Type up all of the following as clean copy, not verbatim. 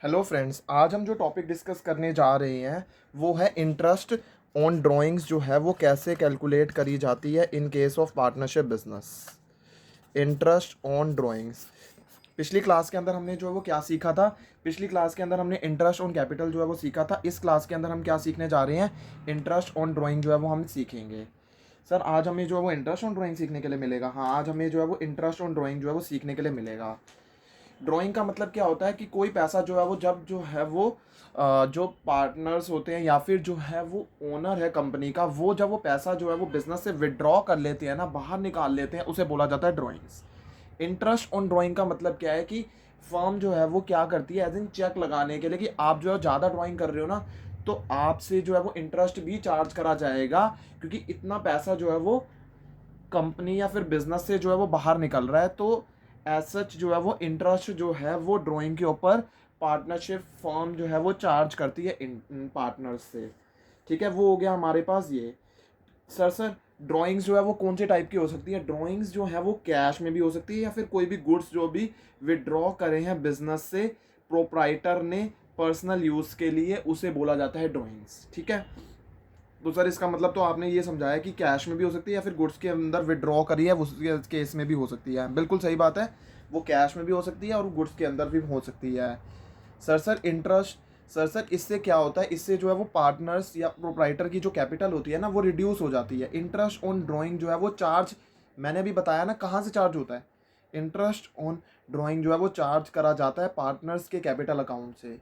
Hello friends, आज हम जो टॉपिक डिस्कस करने जा रहे हैं वो है इंटरेस्ट ऑन ड्राइंग्स जो है वो कैसे कैलकुलेट करी जाती है in case of partnership business. Interest on drawings, पिछली क्लास के अंदर हमने जो है वो क्या सीखा था। पिछली क्लास के अंदर हमने इंटरेस्ट ऑन कैपिटल जो है वो सीखा था। इस क्लास के अंदर हम क्या सीखने जा रहे हैं, इंटरेस्ट ऑन ड्राइंग जो है वो हम सीखेंगे। सर आज हमें जो है वो इंटरेस्ट ऑन ड्राइंग सीखने के लिए मिलेगा। हाँ, आज हमें जो है वो इंटरेस्ट ऑन ड्राइंग जो है वो सीखने के लिए मिलेगा। ड्राइंग का मतलब क्या होता है कि कोई पैसा जो है वो जब जो है वो जो पार्टनर्स होते हैं या फिर जो है वो ओनर है कंपनी का, वो जब वो पैसा जो है वो बिजनेस से विड्रॉ कर लेते हैं ना, बाहर निकाल लेते हैं, उसे बोला जाता है ड्राइंग्स। इंटरेस्ट ऑन ड्राइंग का मतलब क्या है कि फर्म जो है वो क्या करती है, एज इन चेक लगाने के लिए कि आप जो है ज़्यादा ड्राइंग कर रहे हो ना, तो आपसे जो है वो इंटरेस्ट भी चार्ज करा जाएगा, क्योंकि इतना पैसा जो है वो कंपनी या फिर बिजनेस से जो है वो बाहर निकल रहा है। तो एज सच जो है वो इंटरेस्ट जो है वो ड्राइंग के ऊपर पार्टनरशिप फर्म जो है वो चार्ज करती है इन पार्टनर्स से। ठीक है, वो हो गया हमारे पास ये। सर ड्राइंग्स जो है वो कौन से टाइप की हो सकती है? ड्राइंग्स जो है वो कैश में भी हो सकती है या फिर कोई भी गुड्स जो भी विड्रॉ करे हैं बिजनेस से प्रोप्राइटर ने पर्सनल यूज़ के लिए, उसे बोला जाता है ड्राइंग्स। ठीक है, तो सर इसका मतलब तो आपने ये समझाया कि कैश में भी हो सकती है या फिर गुड्स के अंदर विड्रॉ करी है उस केस में भी हो सकती है। बिल्कुल सही बात है, वो कैश में भी हो सकती है और गुड्स के अंदर भी हो सकती है। सर इंटरेस्ट, सर इससे क्या होता है, इससे जो है वो पार्टनर्स या प्रोप्राइटर की जो कैपिटल होती है ना वो रिड्यूस हो जाती है। इंटरेस्ट ऑन ड्राइंग जो है वो चार्ज, मैंने भी बताया ना कहाँ से चार्ज होता है। इंटरेस्ट ऑन ड्राइंग जो है वो चार्ज करा जाता है पार्टनर्स के कैपिटल अकाउंट से।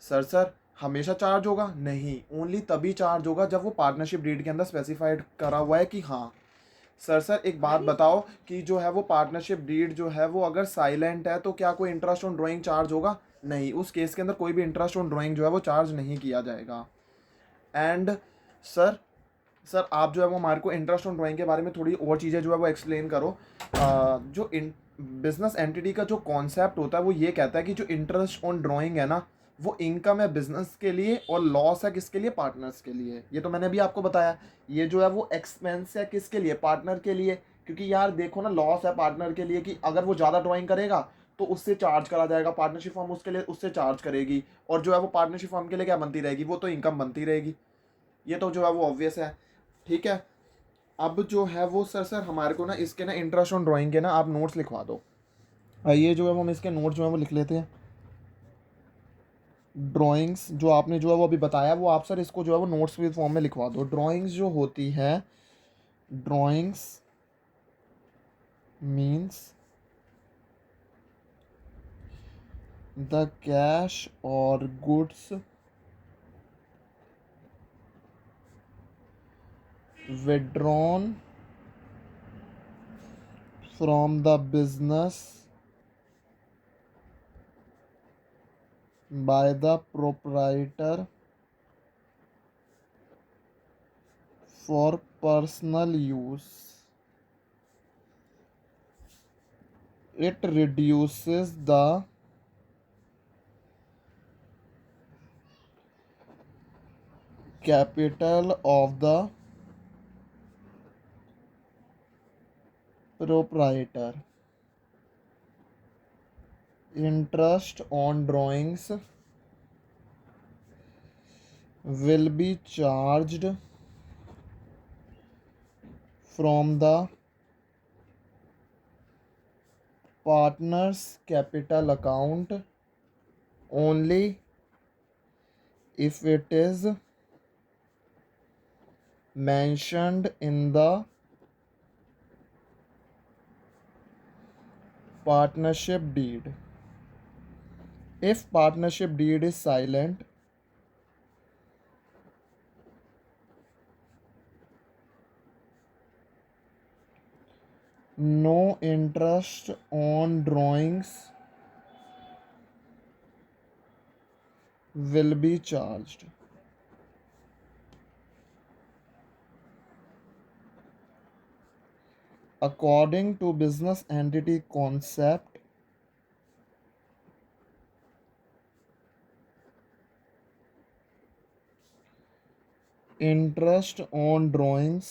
सर हमेशा चार्ज होगा? नहीं, ओनली तभी चार्ज होगा जब वो पार्टनरशिप डीड के अंदर स्पेसिफाइड करा हुआ है कि हाँ। सर एक बात बताओ कि जो है वो पार्टनरशिप डीड जो है वो अगर साइलेंट है तो क्या कोई इंटरेस्ट ऑन ड्राइंग चार्ज होगा? नहीं, उस केस के अंदर कोई भी इंटरेस्ट ऑन ड्राइंग जो है वो चार्ज नहीं किया जाएगा। एंड सर सर आप जो है वो हमारे को इंटरेस्ट ऑन ड्राइंग के बारे में थोड़ी और चीज़ें जो है वो एक्सप्लेन करो। जो इन बिजनेस एंटिटी का जो कॉन्सेप्ट होता है वो ये कहता है कि जो इंटरेस्ट ऑन ड्राइंग है ना, वो इनकम है बिजनेस के लिए और लॉस है किसके लिए? पार्टनर्स के लिए। ये तो मैंने भी आपको बताया। ये जो है वो एक्सपेंस है किसके लिए? पार्टनर के लिए। क्योंकि यार देखो ना, लॉस है पार्टनर के लिए कि अगर वो ज़्यादा ड्राइंग करेगा तो उससे चार्ज करा जाएगा, पार्टनरशिप फर्म उसके लिए उससे चार्ज करेगी, और जो है वो पार्टनरशिप फर्म के लिए क्या बनती रहेगी? वो तो इनकम बनती रहेगी। ये तो जो है वो ऑब्वियस है। ठीक है, अब जो है वो सर हमारे को ना इसके ना इंटरेस्ट ऑन ड्राइंग के ना आप नोट्स लिखवा दो। ये जो है वो हम इसके नोट्स जो है वो लिख लेते हैं। ड्राइंग्स जो आपने जो है वो अभी बताया, वो आप सर इसको जो है वो नोट्स विद फॉर्म में लिखवा दो। ड्राइंग्स जो होती है, ड्राइंग्स मीन्स द कैश और goods withdrawn from the business by the proprietor for personal use. It reduces the capital of the proprietor. Interest on drawings will be charged from the partner's capital account only if it is mentioned in the partnership deed. If partnership deed is silent, no interest on drawings will be charged. According to business entity concept, interest on drawings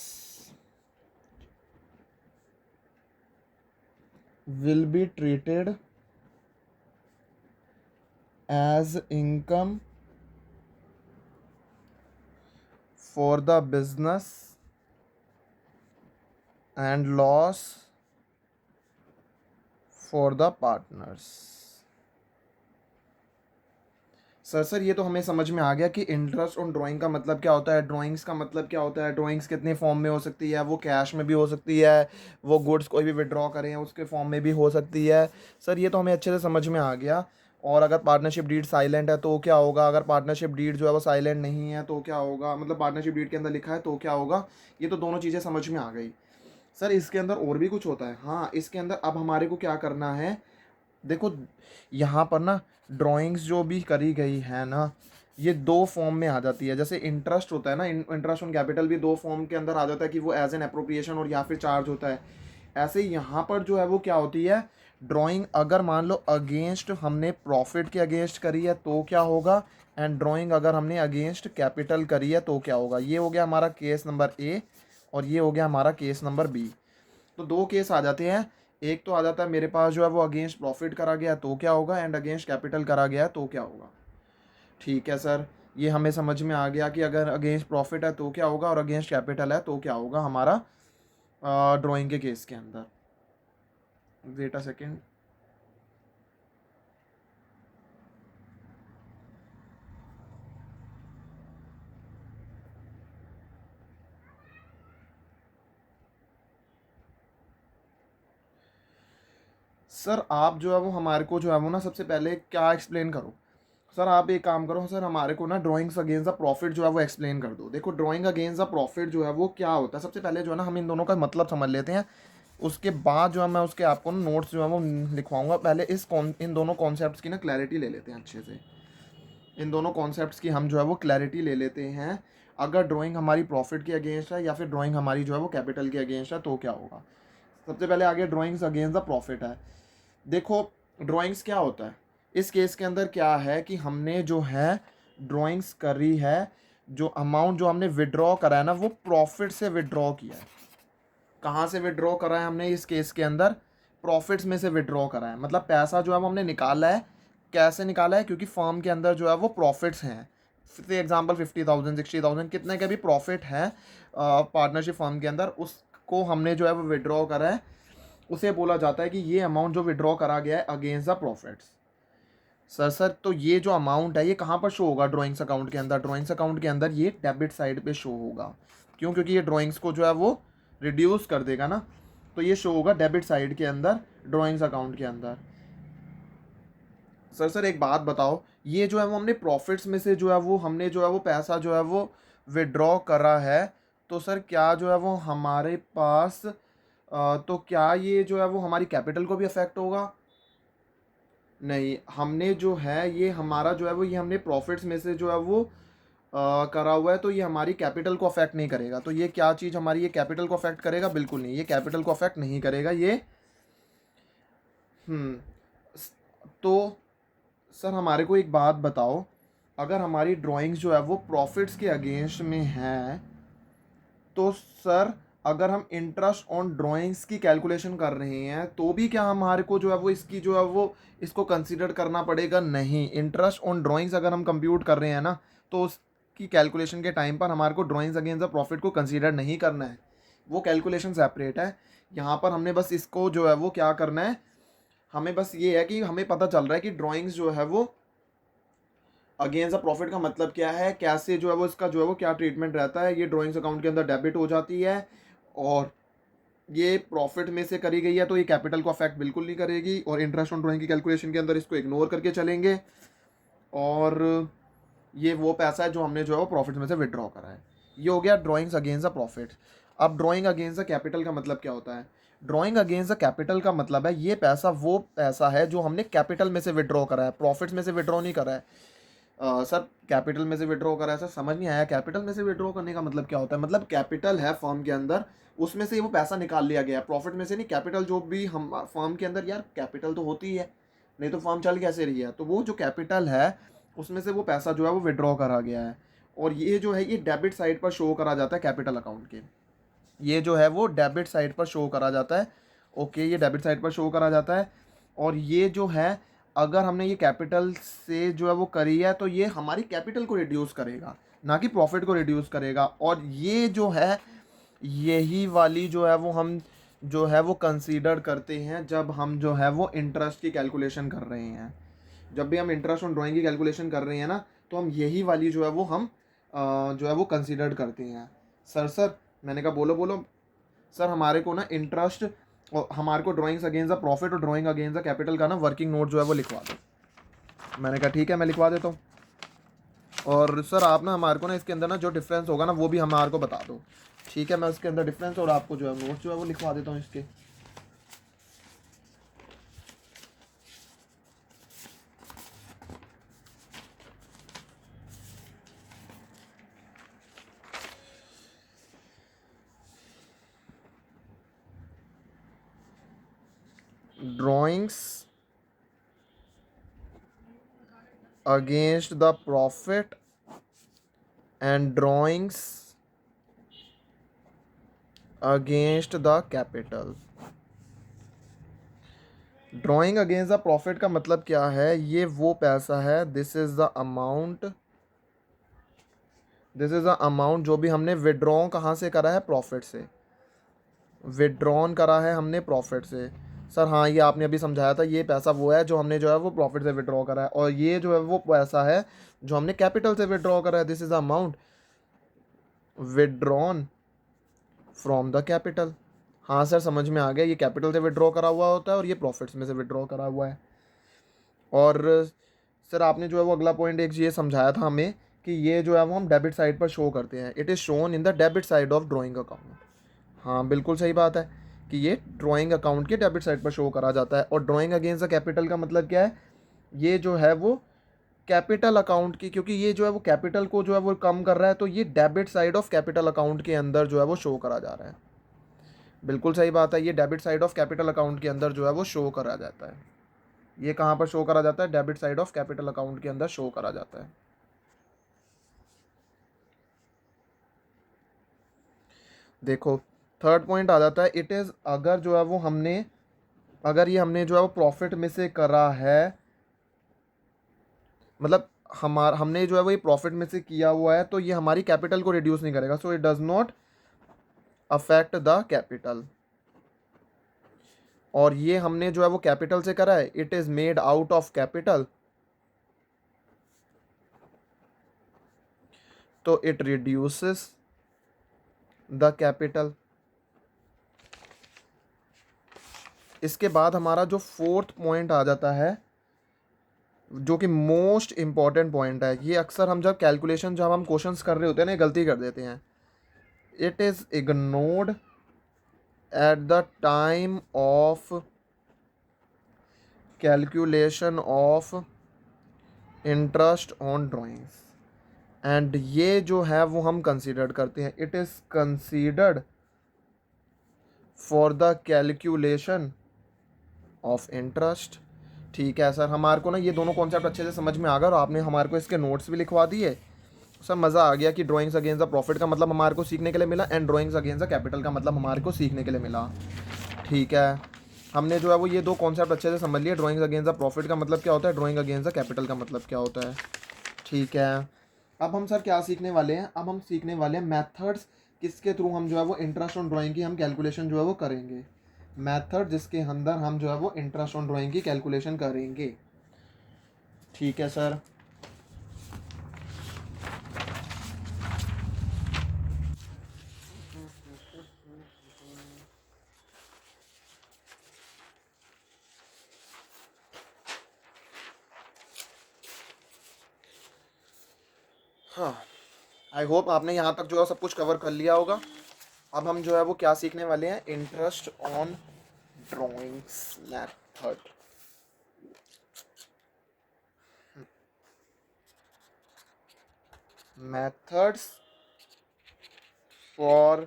will be treated as income for the business and loss for the partners. Sir ये तो हमें समझ में आ गया कि interest on drawing का मतलब क्या होता है, ड्राइंग्स का मतलब क्या होता है, ड्राइंग्स कितने फॉर्म में हो सकती है, वो कैश में भी हो सकती है, वो गुड्स कोई भी विड्रॉ करें उसके फॉर्म में भी हो सकती है। सर ये तो हमें अच्छे से समझ में आ गया। और अगर पार्टनरशिप डीड साइलेंट है तो क्या होगा, अगर पार्टनरशिप डीड जो है वो साइलेंट नहीं है तो क्या होगा, मतलब पार्टनरशिप डीड के अंदर लिखा है तो क्या होगा। ये तो दोनों चीज़ें समझ में आ गई। सर इसके अंदर और भी कुछ होता है। हाँ, इसके अंदर अब हमारे को क्या करना है, देखो यहाँ पर ना ड्राइंग्स जो भी करी गई है ना, ये दो फॉर्म में आ जाती है। जैसे इंटरेस्ट होता है ना, इंटरेस्ट ऑन कैपिटल भी दो फॉर्म के अंदर आ जाता है कि वो एज एन अप्रोप्रिएशन और या फिर चार्ज होता है। ऐसे ही यहाँ पर जो है वो क्या होती है, ड्राइंग अगर मान लो अगेंस्ट हमने प्रॉफिट के अगेंस्ट करी है तो क्या होगा, एंड ड्राइंग अगर हमने अगेंस्ट कैपिटल करी है तो क्या होगा। ये हो गया हमारा केस नंबर ए और ये हो गया हमारा केस नंबर बी। तो दो केस आ जाते हैं। एक तो आ जाता है मेरे पास जो है वो अगेंस्ट प्रॉफिट करा गया तो क्या होगा, एंड अगेंस्ट कैपिटल करा गया तो क्या होगा। ठीक है सर, ये हमें समझ में आ गया कि अगर अगेंस्ट प्रॉफिट है तो क्या होगा और अगेंस्ट कैपिटल है तो क्या होगा हमारा ड्राइंग के केस के अंदर। Wait a second. सर आप जो है वो हमारे को जो है वो ना सबसे पहले क्या एक्सप्लेन करो। सर आप एक काम करो सर, हमारे को ना ड्राइंग्स अगेंस्ट द प्रॉफिट जो है वो एक्सप्लेन कर दो। देखो ड्राइंग अगेंस्ट द प्रॉफिट जो है वो क्या होता है, सबसे पहले जो है ना हम इन दोनों का मतलब समझ लेते हैं। उसके बाद जो है मैं उसके आपको नोट्स जो है वो लिखवाऊंगा। पहले इन दोनों कॉन्सेप्ट्स की ना क्लैरिटी ले लेते हैं अच्छे से। इन दोनों कॉन्सेप्ट्स की हम जो है वो क्लैरिटी ले लेते हैं। अगर ड्राइंग हमारी प्रॉफिट के अगेंस्ट है या फिर ड्राइंग हमारी जो है वो कैपिटल के अगेंस्ट है तो क्या होगा। सबसे पहले आगे ड्राइंग्स अगेंस्ट द प्रॉफिट है। देखो ड्राइंग्स क्या होता है, इस केस के अंदर क्या है कि हमने जो है ड्राइंग्स करी है, जो अमाउंट जो हमने विड्रॉ करा है ना वो प्रॉफिट से विड्रॉ किया है। कहाँ से विड्रॉ करा है हमने इस केस के अंदर, प्रॉफिट्स में से विड्रॉ करा है। मतलब पैसा जो है वो हमने निकाला है। कैसे निकाला है, क्योंकि फर्म के अंदर जो है वो प्रॉफिट्स हैं। फॉर एग्जांपल 50,000 60,000 कितने का भी प्रॉफिट है पार्टनरशिप फर्म के अंदर, उसको हमने जो है वो विड्रॉ करा है। उसे बोला जाता है कि ये अमाउंट जो विड्रॉ करा गया है अगेंस्ट द प्रॉफिट्स। सर तो ये जो अमाउंट है ये कहाँ पर शो होगा ड्राइंग्स अकाउंट के अंदर, ड्राइंग्स अकाउंट के अंदर ये डेबिट साइड पे शो होगा। क्यों, क्योंकि ये ड्राइंग्स को जो है वो रिड्यूस कर देगा ना, तो ये शो होगा डेबिट साइड के अंदर ड्राइंग्स अकाउंट के अंदर। सर एक बात बताओ, ये जो है वो हमने प्रॉफिट्स में से जो है वो हमने जो है वो पैसा जो है वो विड्रॉ करा है, तो सर क्या जो है वो हमारे पास तो क्या ये जो है वो हमारी कैपिटल को भी अफेक्ट होगा। नहीं, हमने जो है ये हमारा जो है वो ये हमने प्रॉफिट्स में से जो है वो करा हुआ है, तो ये हमारी कैपिटल को अफेक्ट नहीं करेगा। तो ये क्या चीज़ हमारी ये कैपिटल को अफेक्ट करेगा, बिल्कुल नहीं, ये कैपिटल को अफेक्ट नहीं करेगा ये। हम्म तो सर हमारे को एक बात बताओ, अगर हमारी ड्राइंग्स जो है वो प्रॉफिट्स के अगेंस्ट में है तो सर अगर हम इंटरेस्ट ऑन ड्राइंग्स की कैलकुलेशन कर रहे हैं तो भी क्या हमारे को जो है वो इसकी जो है वो इसको कंसीडर करना पड़ेगा। नहीं, इंटरेस्ट ऑन ड्राइंग्स अगर हम कंप्यूट कर रहे हैं ना तो उसकी कैलकुलेशन के टाइम पर हमारे को ड्राइंग्स अगेंस्ट द प्रॉफिट को कंसीडर नहीं करना है, वो कैलकुलेशन सेपरेट है। यहाँ पर हमने बस इसको जो है वो क्या करना है, हमें बस ये है कि हमें पता चल रहा है कि ड्राइंग्स जो है वो अगेंस्ट द प्रॉफिट का मतलब क्या है, कैसे जो है वो इसका जो है वो क्या ट्रीटमेंट रहता है। ये ड्राइंग्स अकाउंट के अंदर डेबिट हो जाती है और ये प्रॉफिट में से करी गई है तो ये कैपिटल को अफेक्ट बिल्कुल नहीं करेगी, और इंटरेस्ट ऑन ड्राइंग की कैलकुलेशन के अंदर इसको इग्नोर करके चलेंगे। और ये वो पैसा है जो हमने जो है वो प्रॉफिट में से विड्रॉ करा है। ये हो गया ड्राइंग्स अगेंस्ट द प्रॉफिट। अब ड्राइंग अगेंस्ट द कैपिटल का मतलब क्या होता है, ड्राइंग अगेंस्ट द कैपिटल का मतलब है ये पैसा वो पैसा है जो हमने कैपिटल में से विड्रॉ करा है, प्रॉफिट्स में से विड्रॉ नहीं करा है। सर कैपिटल में से विड्रॉ करा है, सर समझ नहीं आया, कैपिटल में से विड्रॉ करने का मतलब क्या होता है। मतलब कैपिटल है फर्म के अंदर, उसमें से वो पैसा निकाल लिया गया, प्रॉफिट में से नहीं। कैपिटल जो भी हम फर्म के अंदर, यार कैपिटल तो होती है, नहीं तो फर्म चल कैसे रही है। तो वो जो कैपिटल है उसमें से वो पैसा जो है वो विड्रॉ करा गया है, और ये जो है ये डेबिट साइड पर शो करा जाता है कैपिटल अकाउंट के। ये जो है वो डेबिट साइड पर शो करा जाता है। ओके, ये डेबिट साइड पर शो करा जाता है। और ये जो है अगर हमने ये कैपिटल से जो है वो करी है तो ये हमारी कैपिटल को रिड्यूस करेगा, ना कि प्रॉफिट को रिड्यूस करेगा। और ये जो है, यही वाली जो है वो हम जो है वो कंसीडर करते हैं जब हम जो है वो इंटरेस्ट की कैलकुलेशन कर रहे हैं। जब भी हम इंटरेस्ट ऑन ड्राइंग की कैलकुलेशन कर रहे हैं ना, तो हम यही वाली जो है वो हम जो है वो कंसीडर करते हैं। सर मैंने कहा बोलो बोलो। सर हमारे को ना इंटरेस्ट और हमारे को ड्राइंग्स अगेंस्ट द प्रॉफिट और ड्राइंग अगेंस्ट द कैपिटल का ना वर्किंग नोट जो है वो लिखवा दो। मैंने कहा ठीक है, मैं लिखवा देता हूँ। और सर आप ना हमारे को ना इसके अंदर ना जो डिफरेंस होगा ना वो भी हमारे को बता दो। ठीक है, मैं उसके अंदर डिफरेंस और आपको जो है नोट जो है वो लिखवा देता हूँ इसके। Drawings against the profit and drawings against the capital। Drawing against the profit का मतलब क्या है? ये वो पैसा है, this is the amount, this is the amount जो भी हमने विड्रॉ कहाँ से करा है? प्रॉफिट से। विड्रॉन करा है हमने प्रॉफिट से। सर हाँ, ये आपने अभी समझाया था, ये पैसा वो है जो हमने जो है वो प्रॉफिट से विड्रॉ करा है, और ये जो है वो पैसा है जो हमने कैपिटल से विड्रॉ करा है। This is the amount withdrawn from the capital. हाँ सर, समझ में आ गया, ये कैपिटल से विड्रॉ करा हुआ होता है और ये प्रॉफिट्स में से विड्रॉ करा हुआ है। और सर आपने जो है वो अगला पॉइंट एक ये समझाया था हमें कि ये जो है वो हम डेबिट साइड पर शो करते हैं, it is shown in the debit side of drawing account. हाँ बिल्कुल सही बात है कि ये ड्राइंग अकाउंट के डेबिट साइड पर शो करा जाता है। और ड्राइंग अगेंस्ट द कैपिटल का मतलब क्या है? ये जो है वो कैपिटल अकाउंट की, क्योंकि ये जो है वो कैपिटल को जो है वो कम कर रहा है, तो ये debit side of capital account के अंदर जो है वो शो करा जा रहा है। बिल्कुल सही बात है, ये debit side of capital account के अंदर जो है वो शो करा जाता है। ये कहाँ पर शो करा जाता है? Debit side of capital account के अंदर शो करा जाता है। देखो थर्ड पॉइंट आ जाता है, इट इज़, अगर जो है वो हमने, अगर ये हमने जो है वो प्रॉफिट में से करा है, मतलब हमने जो है वो ये प्रॉफिट में से किया हुआ है, तो ये हमारी कैपिटल को रिड्यूस नहीं करेगा, so it does not affect the capital. और ये हमने जो है वो कैपिटल से करा है, it is made out of capital, तो इट रिड्यूसेस द कैपिटल। इसके बाद हमारा जो फोर्थ पॉइंट आ जाता है, जो कि मोस्ट इम्पॉर्टेंट पॉइंट है, ये अक्सर हम जब कैलकुलेशन, जब हम क्वेश्चंस कर रहे होते हैं ना, गलती कर देते हैं। It is ignored at the time of calculation of interest on drawings. And ये जो है वो हम कंसीडर करते हैं, it is considered for the calculation of interest. ठीक है सर, हमारे को ना ये दोनों कॉन्सेप्ट अच्छे से समझ में आ गए और आपने हमारे को इसके नोट्स भी लिखवा दिए। सर मज़ा आ गया कि ड्राइंग्स अगेंस्ट द प्रॉफिट का मतलब हमारे को सीखने के लिए मिला, and drawings against the capital का मतलब हमारे को सीखने के लिए मिला। ठीक है, हमने जो है वो ये दो कॉन्सेप्ट अच्छे से समझ लिए, ड्राइंग्स अगेंस्ट द प्रॉफिट का मतलब क्या होता है, ड्राइंग अगेंस्ट द कैपिटल का मतलब क्या होता है। ठीक है, अब हम सर क्या सीखने वाले हैं? अब हम सीखने वाले हैं मेथड्स, किसके थ्रू हम जो है वो इंटरेस्ट ऑन ड्राइंग की हम कैलकुलेशन जो है वो करेंगे। मेथड जिसके अंदर हम जो है वो इंटरेस्ट ऑन ड्राइंग की कैलकुलेशन करेंगे। ठीक है सर। हाँ, आई होप आपने यहाँ तक जो है सब कुछ कवर कर लिया होगा। अब हम जो है वो क्या सीखने वाले हैं? Interest on drawings method. Methods for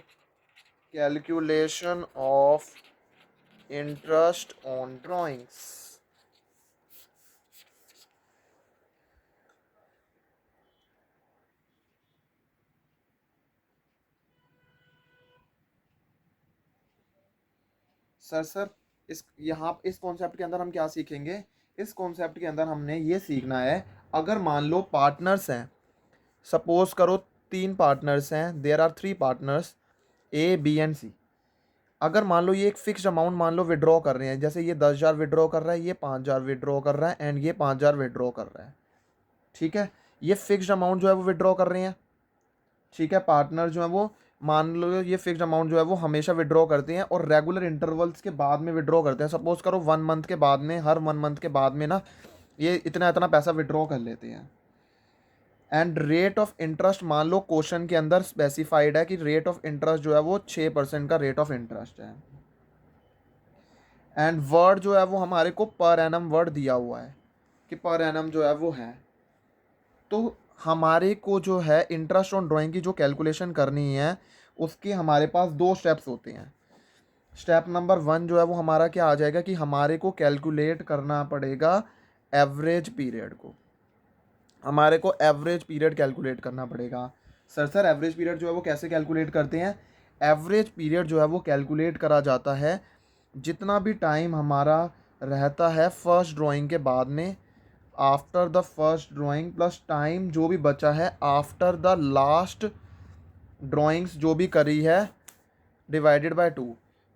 calculation of interest on drawings. Sir इस यहाँ इस कॉन्सेप्ट के अंदर हम क्या सीखेंगे इस कॉन्सेप्ट के अंदर हमने ये सीखना है, अगर मान लो पार्टनर्स हैं, सपोज करो 3 पार्टनर्स हैं, there are 3 partners A B and C. अगर मान लो ये एक फिक्स्ड अमाउंट मान लो विड्रॉ कर रहे हैं, जैसे ये 10,000 विड्रॉ कर रहा है, ये 5,000 विड्रॉ कर रहा है एंड ये 5,000 विड्रॉ कर रहा है, ठीक है। ये फिक्स्ड अमाउंट जो है वो विड्रॉ कर रहे हैं, ठीक है। पार्टनर जो है वो मान लो ये फिक्स्ड अमाउंट जो है वो हमेशा विड्रॉ करते हैं और रेगुलर इंटरवल्स के बाद में विड्रॉ करते हैं। सपोज करो 1 मंथ के बाद में, हर 1 मंथ के बाद में ना ये इतना इतना पैसा विड्रॉ कर लेते हैं। एंड रेट ऑफ इंटरेस्ट मान लो क्वेश्चन के अंदर स्पेसिफाइड है कि रेट ऑफ इंटरेस्ट जो है वो 6% का रेट ऑफ इंटरेस्ट है। एंड वर्ड जो है वो हमारे को पर एनम वर्ड दिया हुआ है कि पर एनम जो है वो है। तो हमारे को जो है इंटरेस्ट ऑन ड्राइंग की जो कैलकुलेशन करनी है उसके हमारे पास 2 स्टेप्स होते हैं। स्टेप नंबर 1 जो है वो हमारा क्या आ जाएगा कि हमारे को कैलकुलेट करना पड़ेगा एवरेज पीरियड को, हमारे को एवरेज पीरियड कैलकुलेट करना पड़ेगा। सर एवरेज पीरियड जो है वो कैसे कैलकुलेट करते हैं? एवरेज पीरियड जो है वो कैलकुलेट करा जाता है जितना भी टाइम हमारा रहता है फर्स्ट ड्राइंग के बाद में, after the first drawing plus time जो भी बचा है आफ्टर द लास्ट ड्राइंग्स जो भी करी है डिवाइडेड बाय 2।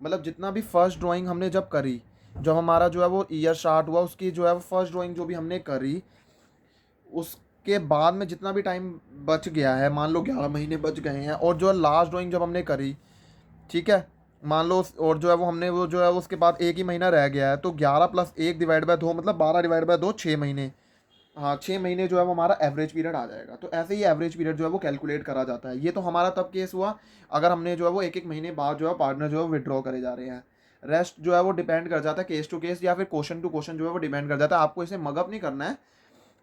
मतलब जितना भी फर्स्ट ड्राइंग हमने जब करी, जब हमारा जो है वो ईयर स्टार्ट हुआ उसकी जो है वो फर्स्ट ड्राइंग जो भी हमने करी उसके बाद में जितना भी टाइम बच गया है, मान लो 11 महीने बच गए हैं, और जो है लास्ट ड्राइंग जब हमने करी, ठीक है, मान लो और जो है वो हमने वो जो है उसके बाद 1 ही महीना रह गया है, तो 11 + 1 डिवाइड बाय 2 मतलब 12 डिवाइड बाय 2 6 महीने। हाँ 6 महीने जो है वो हमारा एवरेज पीरियड आ जाएगा। तो ऐसे ही एवरेज पीरियड जो है वो कैलकुलेट करा जाता है। ये तो हमारा तब केस हुआ अगर हमने जो है वो 1-1 महीने बाद जो है पार्टनर जो है विड्रॉ करे जा रहे हैं। रेस्ट जो है वो डिपेंड कर जाता है केस टू केस या फिर क्वेश्चन टू क्वेश्चन जो है वो डिपेंड कर जाता है। आपको इसे मगअप नहीं करना है,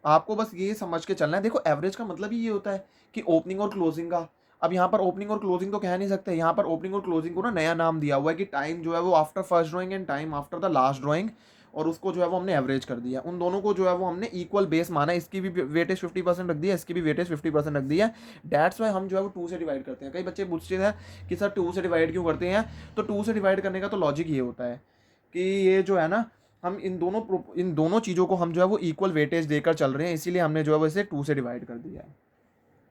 आपको बस ये समझ के चलना है। देखो एवरेज का मतलब ही ये होता है कि ओपनिंग और क्लोजिंग का। अब यहाँ पर ओपनिंग और क्लोजिंग तो कह नहीं सकते, यहाँ पर ओपनिंग और क्लोजिंग को ना नया नाम दिया हुआ है कि टाइम जो है वो after first drawing and time after the last drawing, और उसको जो है वो हमने एवरेज कर दिया। उन दोनों को जो है वो हमने इक्वल बेस माना, इसकी भी वेटेज 50% रख दिया, इसकी भी वेटेज 50% रख दिया। डेट्स वाई हम जो है वो 2 से डिवाइड करते हैं। कई बच्चे पूछते हैं कि सर 2 से डिवाइड क्यों करते हैं? तो 2 से डिवाइड करने का तो लॉजिक ये होता है कि ये जो है ना हम इन दोनों चीज़ों को हम जो है वो इक्वल वेटेज देकर चल रहे हैं, इसीलिए हमने जो है वो इसे 2 से डिवाइड कर दिया है।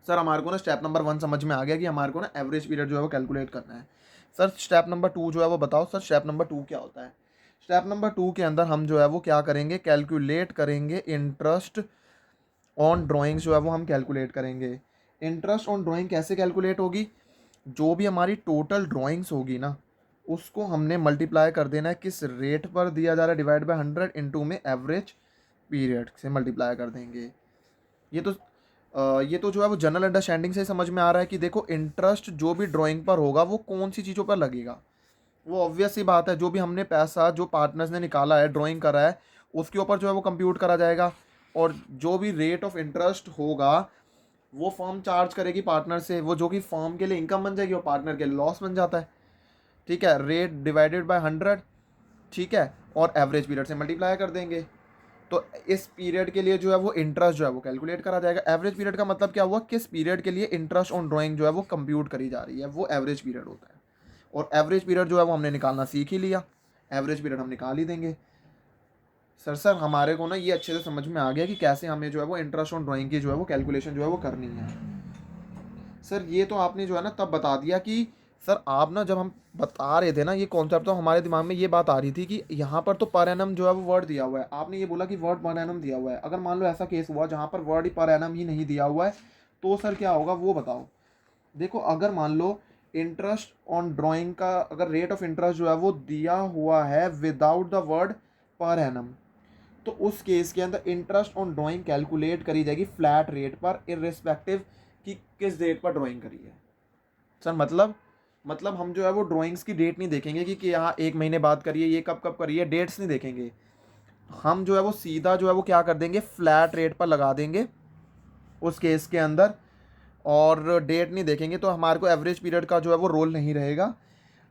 सर हमारे को ना स्टेप नंबर 1 समझ में आ गया कि हमारे को ना एवरेज पीरियड जो है वो कैलकुलेट करना है। सर स्टेप नंबर 2 जो है वो बताओ सर, स्टेप नंबर 2 क्या होता है? स्टेप नंबर 2 के अंदर हम जो है वो क्या करेंगे, कैलकुलेट करेंगे इंटरेस्ट ऑन ड्राइंग जो है वो हम कैलकुलेट करेंगे। इंटरेस्ट ऑन ड्राइंग कैसे कैलकुलेट होगी? जो भी हमारी टोटल ड्राइंग्स होगी ना उसको हमने मल्टीप्लाई कर देना है, किस रेट पर दिया जा रहा है डिवाइड बाय 100 इंटू में एवरेज पीरियड से मल्टीप्लाई कर देंगे। ये तो जो है वो जनरल अंडरस्टैंडिंग से समझ में आ रहा है कि देखो इंटरेस्ट जो भी ड्राइंग पर होगा वो कौन सी चीज़ों पर लगेगा। वो ऑब्वियस सी बात है, जो भी हमने पैसा जो पार्टनर्स ने निकाला है ड्राइंग करा है उसके ऊपर जो है वो कंप्यूट करा जाएगा, और जो भी रेट ऑफ इंटरेस्ट होगा वो फर्म चार्ज करेगी पार्टनर से, वो जो कि फर्म के लिए इनकम बन जाएगी और पार्टनर के लिए लॉस बन जाता है, ठीक है। रेट डिवाइडेड बाय 100, ठीक है, और एवरेज पीरियड से मल्टीप्लाई कर देंगे। तो इस पीरियड के लिए जो है वो इंटरेस्ट जो है वो कैलकुलेट करा जाएगा। एवरेज पीरियड का मतलब क्या हुआ, किस पीरियड के लिए इंटरेस्ट ऑन ड्राइंग जो है वो कंप्यूट करी जा रही है, वो एवरेज पीरियड होता है। और एवरेज पीरियड जो है वो हमने निकालना सीख ही लिया, एवरेज पीरियड हम निकाल ही देंगे। सर हमारे को ना ये अच्छे से समझ में आ गया कि कैसे हमें जो है वो इंटरेस्ट ऑन ड्राइंग की जो है वो कैलकुलेशन जो है वो करनी है। सर ये तो आपने जो है ना तब बता दिया कि सर आप ना जब हम बता रहे थे ना ये कॉन्सेप्ट, तो हमारे दिमाग में ये बात आ रही थी कि यहाँ पर तो पर एनम जो है वो वर्ड दिया हुआ है, आपने ये बोला कि वर्ड पर एनम दिया हुआ है। अगर मान लो ऐसा केस हुआ जहाँ पर वर्ड पर एनम ही नहीं दिया हुआ है तो सर क्या होगा वो बताओ। देखो अगर मान लो इंटरेस्ट ऑन ड्राइंग का अगर रेट ऑफ इंटरेस्ट जो है वो दिया हुआ है without the word per annum, तो उस केस के अंदर इंटरेस्ट ऑन ड्राइंग कैलकुलेट करी जाएगी फ्लैट रेट पर, इर्रिस्पेक्टिव कि किस डेट पर ड्राइंग करी है। सर मतलब हम जो है वो ड्राइंग्स की डेट नहीं देखेंगे कि यहाँ 1 महीने बाद करिए, ये कब कब करिए, डेट्स नहीं देखेंगे। हम जो है वो सीधा जो है वो क्या कर देंगे, फ्लैट रेट पर लगा देंगे उस केस के अंदर, और डेट नहीं देखेंगे। तो हमारे को एवरेज पीरियड का जो है वो रोल नहीं रहेगा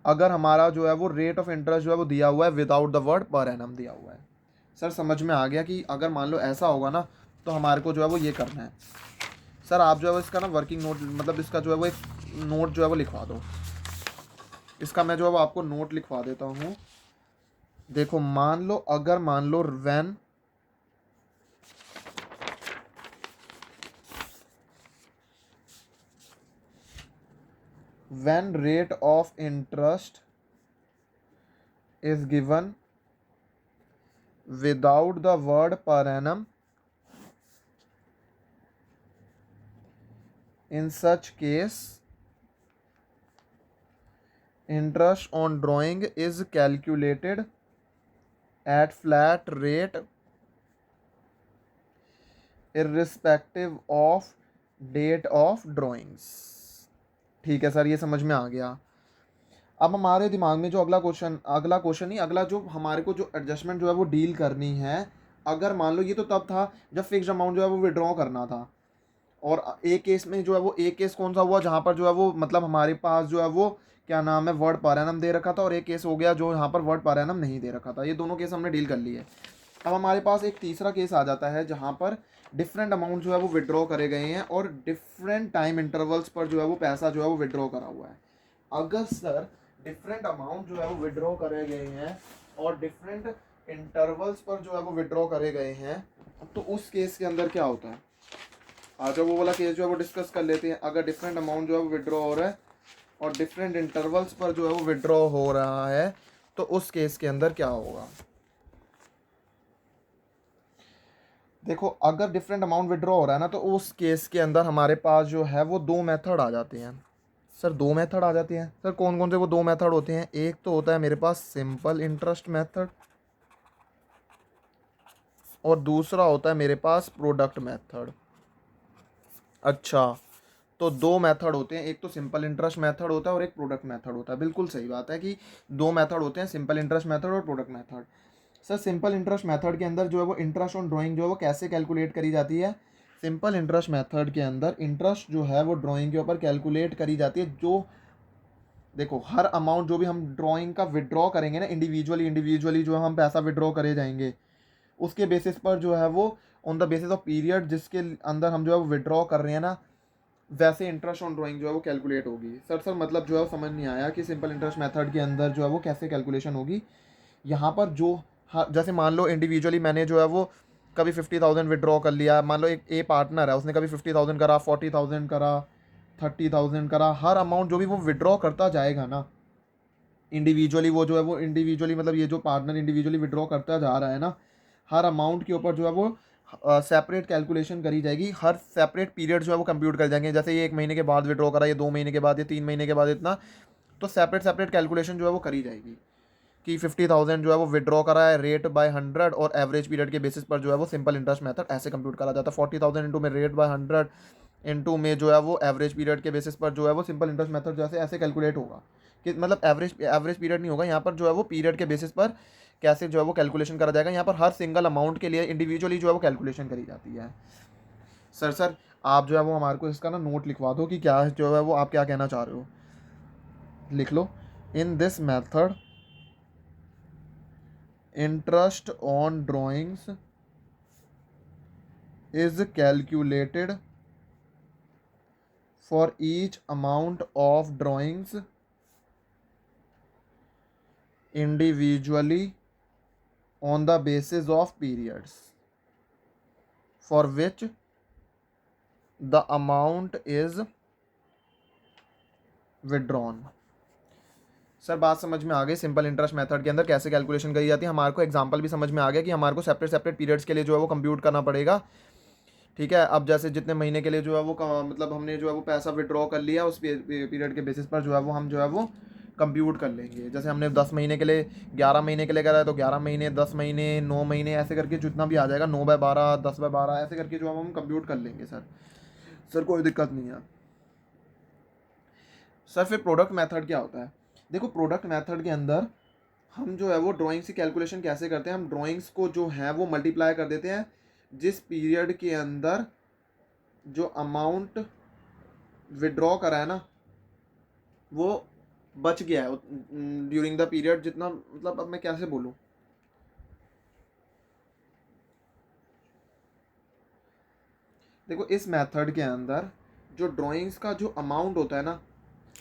अगर हमारा जो है वो रेट ऑफ इंटरेस्ट जो है वो दिया हुआ है without the word per annum दिया हुआ है। सर समझ में आ गया कि अगर मान लो ऐसा होगा ना तो हमारे को जो है वो ये करना है। सर आप जो है वो इसका ना वर्किंग नोट मतलब इसका जो है वो एक नोट जो है वो लिखवा दो, इसका मैं जो है वो आपको नोट लिखवा देता हूँ। देखो मान लो when when rate of interest is given without the word per annum, in such case interest on drawing is calculated at flat rate irrespective of date of drawings. ठीक है सर, ये समझ में आ गया। अब हमारे दिमाग में जो अगला क्वेश्चन नहीं, अगला जो हमारे को जो एडजस्टमेंट जो है वो डील करनी है, अगर मान लो ये तो तब था जब फिक्स्ड अमाउंट जो है वो विड्रॉ करना था, और एक केस में जो है वो, एक केस कौन सा हुआ जहाँ पर जो है वो मतलब हमारे पास जो है वो क्या नाम है वर्ड पर एनम दे रखा था, और एक केस हो गया जो यहाँ पर वर्ड पर एनम नहीं दे रखा था। ये दोनों केस हमने डील कर लिए। अब हमारे पास एक तीसरा केस आ जाता है जहाँ पर डिफरेंट अमाउंट जो है वो विड्रॉ करे गए हैं और डिफरेंट टाइम इंटरवल्स पर जो है वो पैसा जो है वो विड्रॉ करा हुआ है। अगर सर डिफरेंट अमाउंट जो है वो विड्रॉ करे गए हैं और डिफरेंट इंटरवल्स पर जो है वो विड्रॉ करे गए हैं, तो उस केस के अंदर क्या होता है, आज वो वाला केस जो है वो डिस्कस कर लेते हैं। अगर डिफरेंट अमाउंट जो है वो विड्रॉ हो रहा है और डिफरेंट इंटरवल्स पर जो है वो विड्रॉ हो रहा है, तो उस केस के अंदर क्या होगा। देखो, अगर डिफरेंट अमाउंट विड्रॉ हो रहा है ना, तो उस केस के अंदर हमारे पास जो है वो दो मेथड आ जाते हैं। सर दो मेथड आ जाते हैं, सर कौन कौन से वो दो मेथड होते हैं। एक तो होता है मेरे पास सिंपल इंटरेस्ट मेथड, और दूसरा होता है मेरे पास प्रोडक्ट मेथड। अच्छा, तो दो मेथड होते हैं, एक तो सिंपल इंटरेस्ट मेथड होता है और एक प्रोडक्ट मेथड होता है। बिल्कुल सही बात है कि दो मेथड होते हैं, सिंपल इंटरेस्ट मेथड और product method. Sir simple interest method के अंदर जो है वो इंटरेस्ट ऑन ड्राइंग जो है वो कैसे कैलकुलेट करी जाती है। सिंपल इंटरेस्ट मेथड के अंदर इंटरेस्ट जो है वो ड्राइंग के ऊपर कैलकुलेट करी जाती है। जो देखो, हर अमाउंट जो भी हम ड्राइंग का विड्रॉ करेंगे ना, इंडिविजुअली जो हम पैसा विड्रॉ करे जाएंगे, उसके बेसिस पर जो है वो on the basis of period जिसके अंदर हम जो है वो विड्रॉ कर रहे हैं ना, वैसे इंटरेस्ट ऑन ड्राइंग जो है वो कैलकुलेट होगी। सर मतलब जो है वो समझ नहीं आया कि सिंपल इंटरेस्ट मेथड के अंदर जो है वो कैसे कैलकुलेशन होगी। यहाँ पर जो जैसे मान लो इंडिविजुअली मैंने जो है वो कभी 50,000 विड्रॉ कर लिया, मान लो एक ए पार्टनर है, उसने कभी 50,000 करा, 40,000 करा, 30,000 करा, हर अमाउंट जो भी वो विड्रॉ करता जाएगा ना इंडिविजुअली, वो जो है वो इंडिविजुअली मतलब ये जो पार्टनर इंडिविजुअली विड्रॉ करता जा रहा है ना, हर अमाउंट के ऊपर जो है वो सेपरेट कैलकुलेशन करी जाएगी। हर सेपरेट पीरियड जो है वो कंप्यूट कर जाएंगे। जैसे ये 1 महीने के बाद विड्रॉ करा, ये 2 महीने के बाद, ये 3 महीने के बाद, इतना तो सेपरेट कैलकुलेशन जो है वो करी जाएगी कि 50,000 जो है वो विड्रॉ करा है रेट बाय 100, और एवरेज पीरियड के बेसिस पर जो है वो सिंपल इंटरेस्ट मेथड ऐसे कंप्यूट करा जाता है। 40,000 इंटू में रेट बाय 100 इंटू में जो है वो एवरेज पीरियड के बेसिस पर जो है वो सिंपल इंटरेस्ट मेथड जैसे ऐसे कैलकुलेट होगा कि मतलब एवरेज पीरियड नहीं होगा यहाँ पर, जो है वो पीरियड के बेसिस पर कैसे जो है वो कैलकुलेशन करा जाएगा। यहाँ पर हर सिंगल अमाउंट के लिए इंडिविजुअली जो है वो कैलकुलेशन करी जाती है। सर आप जो है वो हमारे को इसका ना नोट लिखवा दो कि क्या जो है वो आप क्या कहना चाह रहे हो, लिख लो। In this method interest on drawings is calculated for each amount of drawings individually on the basis of periods for which the amount is withdrawn। Sir बात समझ में आ गई, सिंपल इंटरेस्ट मेथड के अंदर कैसे कैलकुलेशन करी जाती है। हमारे को एग्जांपल भी समझ में आ गया कि हमारे को सेपरेट पीरियड्स के लिए जो है वो कंप्यूट करना पड़ेगा। ठीक है, अब जैसे जितने महीने के लिए जो है वो मतलब हमने जो है वो पैसा विड्रॉ कर लिया, उस पीरियड के बेसिस पर जो है वो हम जो है वो कंप्यूट कर लेंगे। जैसे हमने 10 महीने के लिए, 11 महीने के लिए करा है, तो 11 महीने, 10 महीने, 9 महीने, ऐसे करके जितना भी आ जाएगा, 9/12, 10/12, ऐसे करके जो हम कंप्यूट कर लेंगे। सर कोई दिक्कत नहीं है। सर फिर प्रोडक्ट मेथड क्या होता है। देखो, प्रोडक्ट मेथड के अंदर हम जो है वो ड्राइंग्स की कैलकुलेशन कैसे करते हैं। हम ड्राइंग्स को जो है वो मल्टीप्लाई कर देते हैं जिस पीरियड के अंदर जो अमाउंट विड्रॉ करा है ना वो बच गया है ड्यूरिंग द पीरियड, जितना मतलब अब मैं कैसे बोलूँ। देखो, इस मेथड के अंदर जो ड्राइंग्स का जो अमाउंट होता है ना,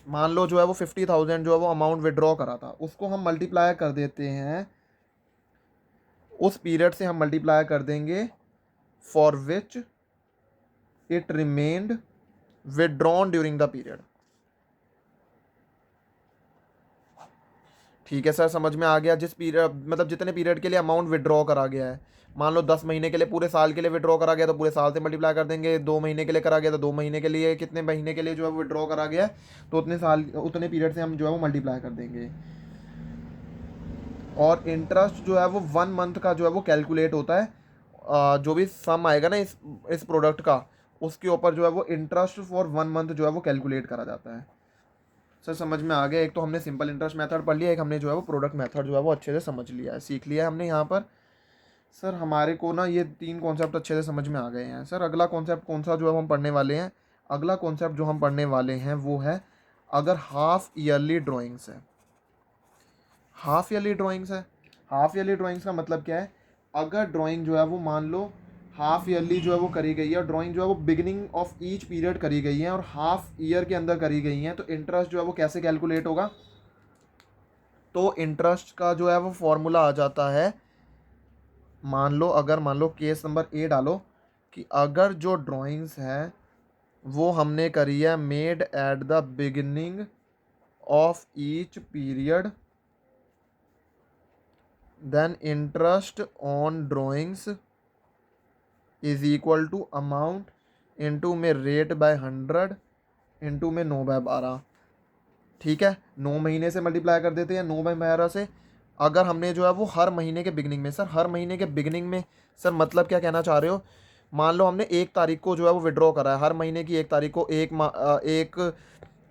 मान लो जो है वो 50,000 जो है वो अमाउंट विड्रॉ करा था, उसको हम मल्टीप्लाई कर देते हैं, उस पीरियड से हम मल्टीप्लाई कर देंगे for which it remained withdrawn during the period. ठीक है सर, समझ में आ गया। जिस पीरियड मतलब जितने पीरियड के लिए अमाउंट विड्रॉ करा गया है, मान लो 10 महीने के लिए पूरे साल के लिए विड्रॉ करा गया तो पूरे साल से मल्टीप्लाई कर देंगे, 2 महीने के लिए करा गया तो 2 महीने के लिए, कितने महीने के लिए जो है वो विड्रॉ करा गया है तो उतने साल उतने पीरियड से हम जो है वो मल्टीप्लाई कर देंगे। और इंटरेस्ट जो है वो 1 मंथ का जो है वो कैलकुलेट होता है। जो भी सम आएगा ना इस प्रोडक्ट का, उसके ऊपर जो है वो इंटरेस्ट फॉर 1 मंथ जो है वो कैलकुलेट करा जाता है। सर समझ में आ गया। एक तो हमने सिंपल इंटरेस्ट मेथड पढ़ लिया, एक हमने जो है वो प्रोडक्ट मेथड जो है वो अच्छे से समझ लिया है, सीख लिया है हमने यहाँ पर। सर हमारे को ना ये 3 कॉन्सेप्ट अच्छे से समझ में आ गए हैं। सर अगला कॉन्सेप्ट कौन सा जो है हम पढ़ने वाले हैं? अगला कॉन्सेप्ट जो हम पढ़ने वाले हैं वो है, अगर हाफ ईयरली ड्राइंग्स है। हाफ ईयरली ड्राइंग्स है, हाफ ईयरली ड्राइंग्स का मतलब क्या है? अगर ड्राइंग जो है वो मान लो हाफ ईयरली जो है वो करी गई है, और ड्राइंग जो है वो बिगिनिंग ऑफ ईच पीरियड करी गई है और हाफ ईयर के अंदर करी गई हैं, तो इंटरेस्ट जो है वो कैसे कैलकुलेट होगा? तो इंटरेस्ट का जो है वो फॉर्मूला आ जाता है, मान लो केस नंबर ए डालो कि अगर जो ड्राइंग्स है वो हमने करी है made at the beginning of each period, then interest on drawings is equal to amount into में रेट बाय 100 इंटू में 9/12। ठीक है, 9 महीने से मल्टीप्लाई कर देते हैं 9/12 से। अगर हमने जो है वो हर महीने के बिगनिंग में, सर हर महीने के बिगनिंग में, सर मतलब क्या कहना चाह रहे हो? मान लो हमने 1 तारीख को जो है वो विड्रॉ करा है, हर महीने की 1 तारीख को, 1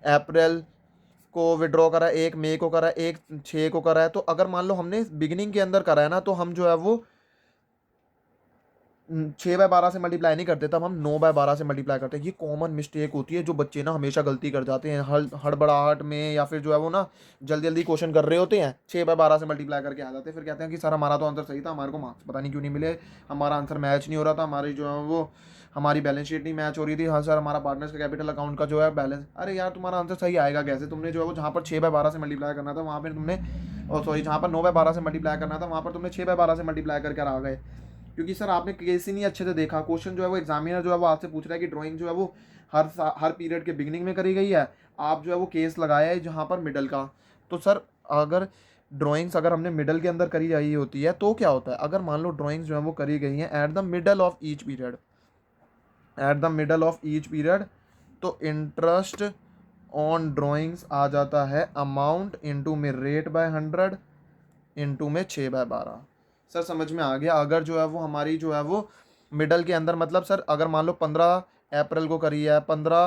अप्रैल को विड्रॉ करा है, 1 मई को करा है, 1 6 को करा है। तो अगर मान लो हमने बिगिनिंग के अंदर करा है ना, तो हम जो है वो 6/12 से मल्टीप्लाई नहीं करते, तब हम 9/12 से मल्टीप्लाई करते हैं। ये कॉमन मिस्टेक होती है जो बच्चे ना हमेशा गलती कर जाते हैं, हड़बड़ाहट में, या फिर जो है वो ना जल्दी जल्दी क्वेश्चन कर रहे होते हैं, 6/12 से मल्टीप्लाई करके आ जाते हैं, फिर कहते हैं कि सर हमारा तो आंसर सही था, हमारे को मार्क्स पता नहीं क्यों नहीं मिले, हमारा आंसर मैच नहीं हो रहा था, हमारी जो है वो हमारी बैलेंस शीट नहीं मैच हो रही थी, हाँ सर हमारा पार्टनर्स का कैपिटल अकाउंट का जो है बैलेंस। अरे यार तुम्हारा आंसर सही आएगा कैसे? तुमने जो है वो जहाँ पर 6/12 से मल्टीप्लाई करना था वहाँ पर तुमने, और सॉरी जहाँ पर 9/12 से मल्टीप्लाई करना था वहाँ पर तुमने 6/12 से मल्टीप्लाई करके आ गए, क्योंकि सर आपने केस ही नहीं अच्छे से देखा। क्वेश्चन जो है वो एग्जामिनर जो है वो आपसे पूछ रहा है कि ड्राइंग जो है वो हर पीरियड के बिगिनिंग में करी गई है, आप जो है वो केस लगाया है जहाँ पर मिडल का। तो सर अगर ड्राइंग्स अगर हमने मिडल के अंदर करी जाई होती है तो क्या होता है? अगर मान लो ड्राइंग्स जो है वो करी गई हैं at the middle of each period, at the middle of each period, तो इंटरेस्ट ऑन ड्राइंग्स आ जाता है अमाउंट इंटू में रेट बाय 100 इंटू में 6/12। सर समझ में आ गया। अगर जो है वो हमारी जो है वो मिडल के अंदर, मतलब सर अगर मान लो 15 अप्रैल को करी है, 15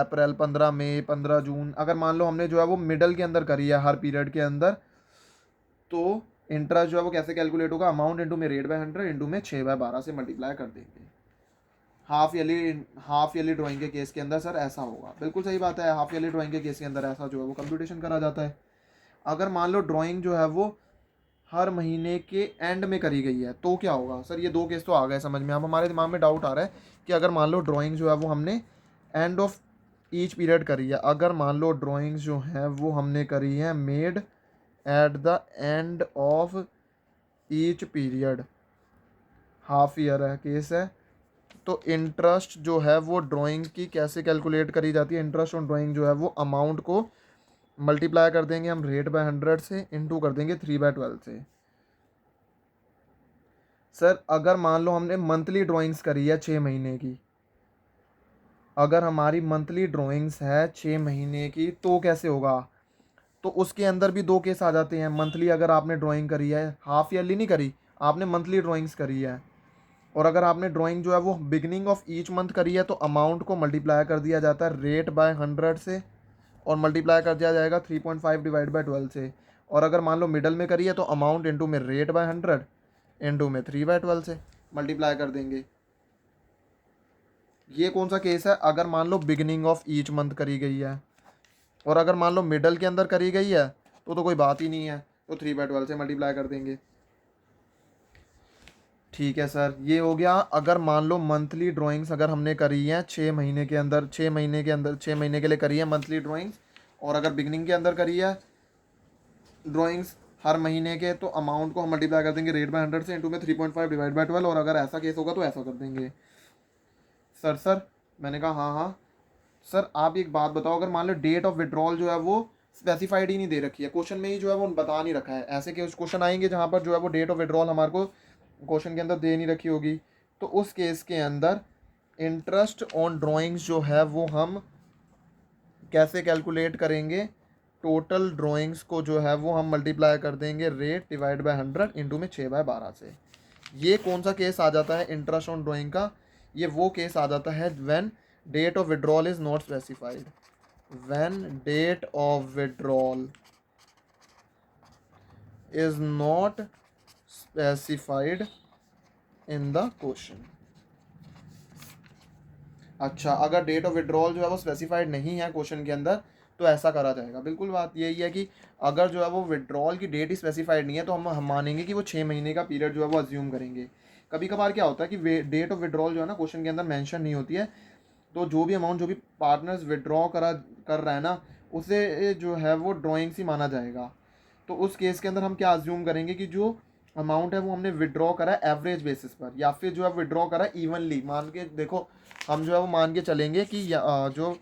अप्रैल, 15 मई, 15 जून, अगर मान लो हमने जो है वो मिडल के अंदर करी है हर पीरियड के अंदर, तो इंटरेस्ट जो है वो कैसे कैलकुलेट होगा? अमाउंट इंटू में रेट बाय 100 इंटू में 6/12 से मल्टीप्लाई कर देंगे। हाफ ईयरली ड्राइंग के केस के अंदर सर ऐसा होगा, बिल्कुल सही बात है। हाफ ईयरली ड्राइंग के केस के अंदर ऐसा जो है वो कंप्यूटेशन करा जाता है। अगर मान लो ड्राइंग जो है वो हर महीने के एंड में करी गई है तो क्या होगा? सर ये 2 केस तो आ गए समझ में। अब हमारे दिमाग में डाउट आ रहा है कि अगर मान लो ड्राइंग जो है वो हमने एंड ऑफ ईच पीरियड करी है, अगर मान लो ड्राइंग्स जो है वो हमने करी है made at the end of each period, half year है केस है, तो इंटरेस्ट जो है वो ड्राइंग की कैसे कैलकुलेट करी जाती है? इंटरेस्ट ऑन ड्राइंग जो है वो अमाउंट को मल्टीप्लाई कर देंगे हम रेट बाय 100 से, इंटू कर देंगे 3/12 से। सर अगर मान लो हमने मंथली ड्राइंग्स करी है 6 महीने की, अगर हमारी मंथली ड्राइंग्स है 6 महीने की तो कैसे होगा? तो उसके अंदर भी 2 केस आ जाते हैं। मंथली अगर आपने ड्राइंग करी है, हाफ ईयरली नहीं करी, आपने मंथली ड्राइंग्स करी है, और अगर आपने ड्राइंग जो है वो बिगनिंग ऑफ ईच मंथ करी है, तो अमाउंट को मल्टीप्लाई कर दिया जाता है रेट बाय 100 से, और मल्टीप्लाई कर दिया जाएगा 3.5 डिवाइड बाय 12 से। और अगर मान लो मिडल में करी है तो अमाउंट इंटू में रेट बाय 100 इंटू में 3/12 से मल्टीप्लाई कर देंगे। ये कौन सा केस है? अगर मान लो बिगिनिंग ऑफ ईच मंथ करी गई है, और अगर मान लो मिडल के अंदर करी गई है तो कोई बात ही नहीं है, तो 3/12 से मल्टीप्लाई कर देंगे। ठीक है सर, ये हो गया। अगर मान लो मंथली ड्राइंग्स अगर हमने करी है 6 महीने के अंदर, 6 महीने के लिए करी है मंथली ड्राइंग्स, और अगर बिगनिंग के अंदर करी है ड्राइंग्स हर महीने के, तो अमाउंट को हम मल्टीप्लाई कर देंगे रेट बाय 100 से, इंटू में 3.5 डिवाइड बाय 12, और अगर ऐसा केस होगा तो ऐसा कर देंगे। सर मैंने कहा हाँ हाँ। सर आप एक बात बताओ, अगर मान लो डेट ऑफ विड्रॉल जो है वो स्पेसिफाइड ही नहीं दे रखी है, क्वेश्चन में ही जो है वो बता नहीं रखा है, ऐसे के क्वेश्चन आएंगे जहाँ पर जो है वो डेट ऑफ विड्रॉल हमारे को क्वेश्चन के अंदर दे नहीं रखी होगी, तो उस केस के अंदर इंटरेस्ट ऑन ड्राइंग्स जो है वो हम कैसे कैलकुलेट करेंगे? टोटल ड्राइंग्स को जो है वो हम मल्टीप्लाई कर देंगे रेट डिवाइड बाय 100 इंटू में 6/12 से। ये कौन सा केस आ जाता है इंटरेस्ट ऑन ड्राइंग का? ये वो केस आ जाता है when date of withdrawal is not specified. When date of withdrawal is not specified in the question. अच्छा, अगर डेट ऑफ विड्रॉल जो है वो स्पेसिफाइड नहीं है क्वेश्चन के अंदर तो ऐसा करा जाएगा। बिल्कुल बात यही है कि अगर जो है वो विड्रॉल की डेट ही स्पेसिफाइड नहीं है तो हम मानेंगे कि वो 6 महीने का पीरियड जो है वो अज्यूम करेंगे। कभी कभार क्या होता है कि डेट ऑफ विड्रॉल जो है ना क्वेश्चन के अंदर मेंशन नहीं होती है, तो जो भी अमाउंट जो भी पार्टनर्स विड्रॉ कर रहा है ना उसे जो है वो ड्राइंग्स ही माना जाएगा। तो उस केस के अंदर हम क्या अज्यूम करेंगे कि जो अमाउंट है वो हमने विड्रॉ करा है एवरेज बेसिस पर, या फिर जो है विड्रॉ करा है इवनली। मान के देखो, हम जो है वो मान के चलेंगे कि जो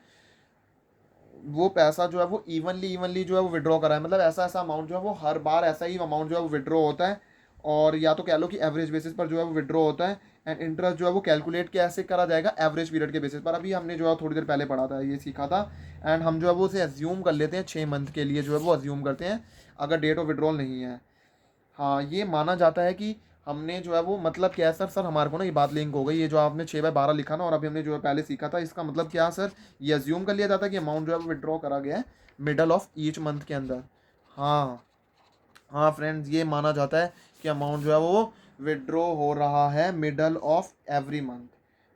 वो पैसा जो है वो इवनली जो है वो विड्रॉ करा है, मतलब ऐसा ऐसा अमाउंट जो है वो हर बार ऐसा ही अमाउंट जो है वो विड्रॉ होता है, और या तो कह लो कि एवरेज बेसिस पर जो है वो विड्रॉ होता है। एंड इंटरेस्ट जो है वो कैलकुलेट कैसे करा जाएगा? एवरेज पीरियड के बेसिस पर। अभी हमने जो है थोड़ी देर पहले पढ़ा था, ये सीखा था। एंड हम जो है वो उसे अज्यूम कर लेते हैं 6 मंथ के लिए, जो है वो अज्यूम करते हैं अगर डेट ऑफ विड्रॉल नहीं है। हाँ, ये माना जाता है कि हमने जो है वो, मतलब क्या है सर हमारे को ना ये बात लिंक हो गई, ये जो आपने 6/12 लिखा ना और अभी हमने जो है पहले सीखा था, इसका मतलब क्या सर? ये अज्यूम कर लिया जाता है कि अमाउंट जो है वो विड्रॉ करा गया है मिडल ऑफ ईच मंथ के अंदर। हाँ हाँ फ्रेंड्स, ये माना जाता है कि अमाउंट जो है वो विड्रॉ हो रहा है मिडल ऑफ एवरी मंथ।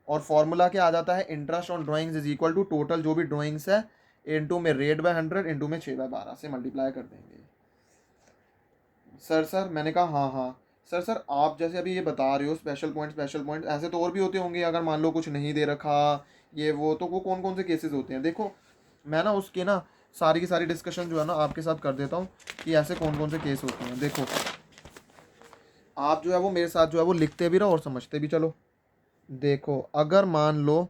और फॉर्मूला क्या आ जाता है? Interest on drawings is equal to total जो भी ड्राइंग्स है इंटू में रेट बाय 100 इंटू में 6/12 से मल्टीप्लाई कर देंगे। सर मैंने कहा हाँ हाँ। सर आप जैसे अभी ये बता रहे हो स्पेशल पॉइंट, ऐसे तो और भी होते होंगे। अगर मान लो कुछ नहीं दे रखा ये वो, तो वो कौन कौन से केसेस होते हैं? देखो मैं ना उसके ना सारी की सारी डिस्कशन जो है ना आपके साथ कर देता हूँ कि ऐसे कौन कौन से केस होते हैं। देखो आप जो है वो मेरे साथ जो है वो लिखते भी रहो और समझते भी चलो। देखो अगर मान लो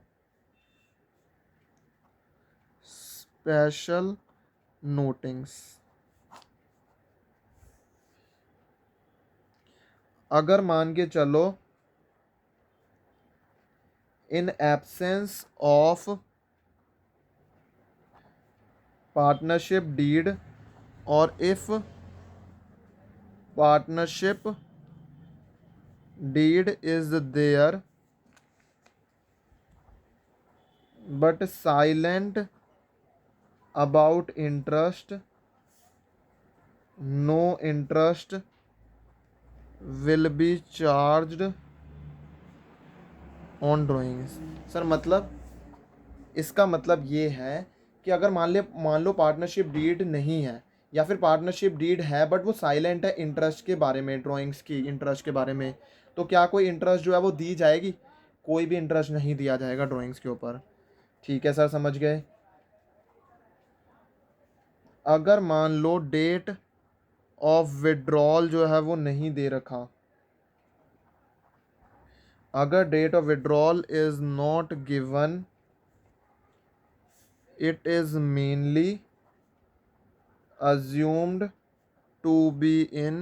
स्पेशल नोटिंग्स, अगर मान के चलो in absence of partnership deed और if partnership deed is there but silent about interest, no interest will be charged on drawings. Sir मतलब इसका मतलब ये है कि अगर मान लो पार्टनरशिप डीड नहीं है, या फिर पार्टनरशिप डीड है बट वो साइलेंट है इंटरेस्ट के बारे में, ड्राइंग्स की इंटरेस्ट के बारे में, तो क्या कोई इंटरेस्ट जो है वो दी जाएगी? कोई भी इंटरेस्ट नहीं दिया जाएगा ड्राइंग्स के ऊपर। ठीक है सर, समझ गए। अगर मान लो डेट ऑफ विड्रॉल जो है वो नहीं दे रखा, अगर date of withdrawal is not given, it is mainly assumed to be in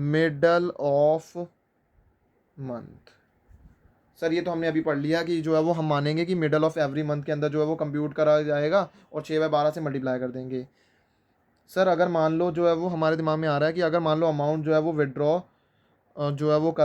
middle of month। Sir ये तो हमने अभी पढ़ लिया कि जो है वो हम मानेंगे कि मिडल ऑफ एवरी मंथ के अंदर जो है वो कंप्यूट करा जाएगा और 6/12 से मल्टीप्लाई कर देंगे। सर अगर मान लो जो है वो हमारे दिमाग में आ रहा है कि अगर मान लो अमाउंट जो है वो विड्रॉ जो है वो